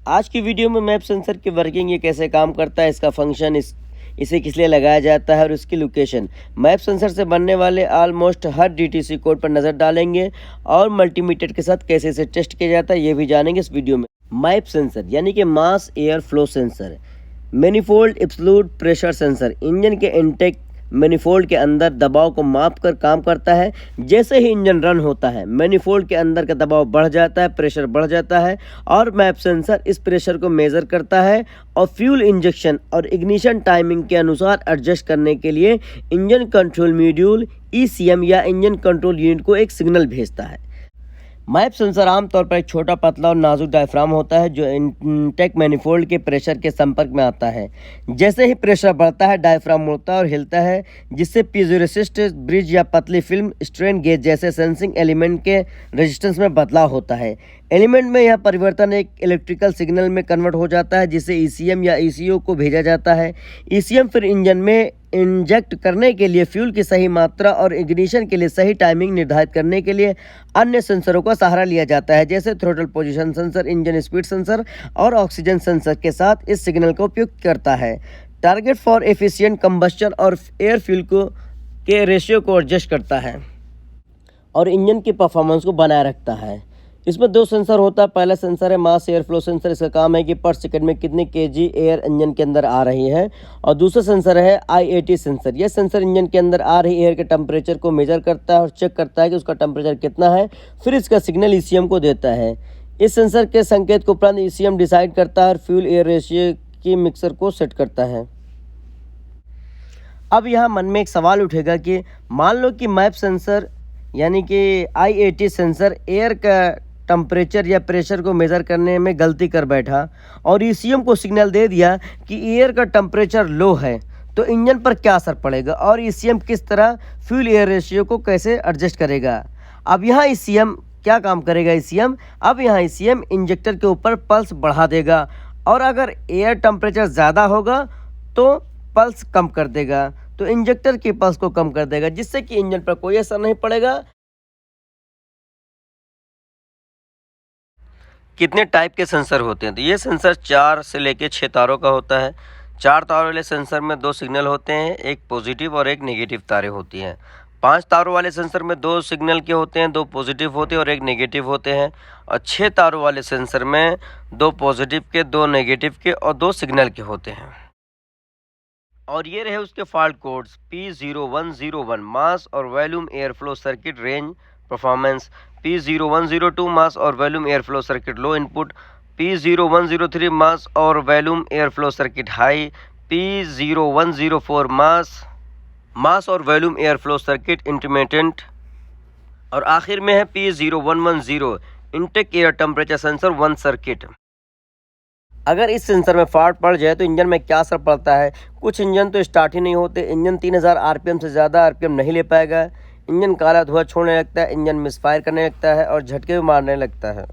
आज की वीडियो में मैप सेंसर की वर्किंग, ये कैसे काम करता है, इसका फंक्शन, इसे किस लिए लगाया जाता है और इसकी लोकेशन। मैप सेंसर से बनने वाले ऑलमोस्ट हर डीटीसी कोड पर नज़र डालेंगे और मल्टीमीटर के साथ कैसे इसे टेस्ट किया जाता है ये भी जानेंगे इस वीडियो में। मैप सेंसर यानी कि mass air flow sensor, manifold absolute pressure sensor engine के इनटेक मैनिफोल्ड के अंदर दबाव को माप कर काम करता है। जैसे ही इंजन रन होता है मैनिफोल्ड के अंदर का दबाव बढ़ जाता है, प्रेशर बढ़ जाता है और मैप सेंसर इस प्रेशर को मेज़र करता है और फ्यूल इंजेक्शन और इग्निशन टाइमिंग के अनुसार एडजस्ट करने के लिए इंजन कंट्रोल मॉड्यूल ECM या इंजन कंट्रोल यूनिट को एक सिग्नल भेजता है। मैप सेंसर आमतौर पर एक छोटा, पतला और नाजुक डायफ्राम होता है जो इनटेक मैनिफोल्ड के प्रेशर के संपर्क में आता है। जैसे ही प्रेशर बढ़ता है डायफ्राम मुड़ता है और हिलता है, जिससे पीजोरेसिस्ट ब्रिज या पतली फिल्म स्ट्रेन गेज जैसे सेंसिंग एलिमेंट के रेजिस्टेंस में बदलाव होता है। एलिमेंट में यह परिवर्तन एक इलेक्ट्रिकल सिग्नल में कन्वर्ट हो जाता है जिसे ECM या ECO को भेजा जाता है। ECM फिर इंजन में इंजेक्ट करने के लिए फ्यूल की सही मात्रा और इग्निशन के लिए सही टाइमिंग निर्धारित करने के लिए अन्य सेंसरों का सहारा लिया जाता है, जैसे throttle position sensor, engine speed sensor और ऑक्सीजन सेंसर के साथ इस सिग्नल का उपयोग करता है। टारगेट फॉर एफिशिएंट कंबस्शन और एयर फ्यूल के रेशियो को एडजस्ट करता है और इंजन की परफॉर्मेंस को बनाए रखता है। इसमें 2 सेंसर होता है। पहला सेंसर है मास एयर फ्लो सेंसर, इसका काम है कि पर सेकंड में कितनी kg एयर इंजन के अंदर आ रही है। और दूसरा सेंसर है IAT सेंसर। यह सेंसर इंजन के अंदर आ रही एयर के टेम्परेचर को मेजर करता है और चेक करता है कि उसका टेम्परेचर कितना है, फिर इसका सिग्नल ECM को देता है। इस सेंसर के संकेत को उपरांत ECM डिसाइड करता है और फ्यूल एयर रेशियो की मिक्सर को सेट करता है। अब यहाँ मन में एक सवाल उठेगा कि मान लो कि मैप सेंसर यानी कि IAT सेंसर एयर का टेम्परेचर या प्रेशर को मेज़र करने में गलती कर बैठा और ECM को सिग्नल दे दिया कि एयर का टेम्परेचर लो है, तो इंजन पर क्या असर पड़ेगा और ECM किस तरह फ्यूल एयर रेशियो को कैसे एडजस्ट करेगा। अब यहाँ ECM क्या काम करेगा। अब यहाँ ECM इंजेक्टर के ऊपर पल्स बढ़ा देगा और अगर एयर टेम्परेचर ज़्यादा होगा तो पल्स कम कर देगा, तो इंजेक्टर की पल्स को कम कर देगा, जिससे कि इंजन पर कोई असर नहीं पड़ेगा। कितने टाइप के सेंसर होते हैं, तो ये सेंसर 4 से लेके 6 तारों का होता है। 4 तारों वाले सेंसर में 2 सिग्नल होते हैं, एक पॉजिटिव और एक नेगेटिव तारें होती हैं। 5 तारों वाले सेंसर में 2 सिग्नल के होते हैं, 2 पॉजिटिव होते हैं और एक नेगेटिव होते हैं। और 6 तारों वाले सेंसर में 2 पॉजिटिव के, 2 नेगेटिव के और 2 सिग्नल के होते हैं। और ये रहे उसके फॉल्ट कोड्स। P0101 मास और volume air flow circuit range performance, P0102 मास और वॉल्यूम एयर फ्लो सर्किट लो इनपुट, P0103 मास और volume air flow circuit high, P0104 मास और volume air flow circuit intermittent और आखिर में है P0110 intake air temperature sensor 1 circuit. अगर इस सेंसर में फॉल्ट पड़ जाए तो इंजन में क्या असर पड़ता है। कुछ इंजन तो स्टार्ट ही नहीं होते। इंजन 3000 RPM से ज़्यादा RPM नहीं ले पाएगा। इंजन काला धुआं छोड़ने लगता है, इंजन मिसफायर करने लगता है और झटके भी मारने लगता है।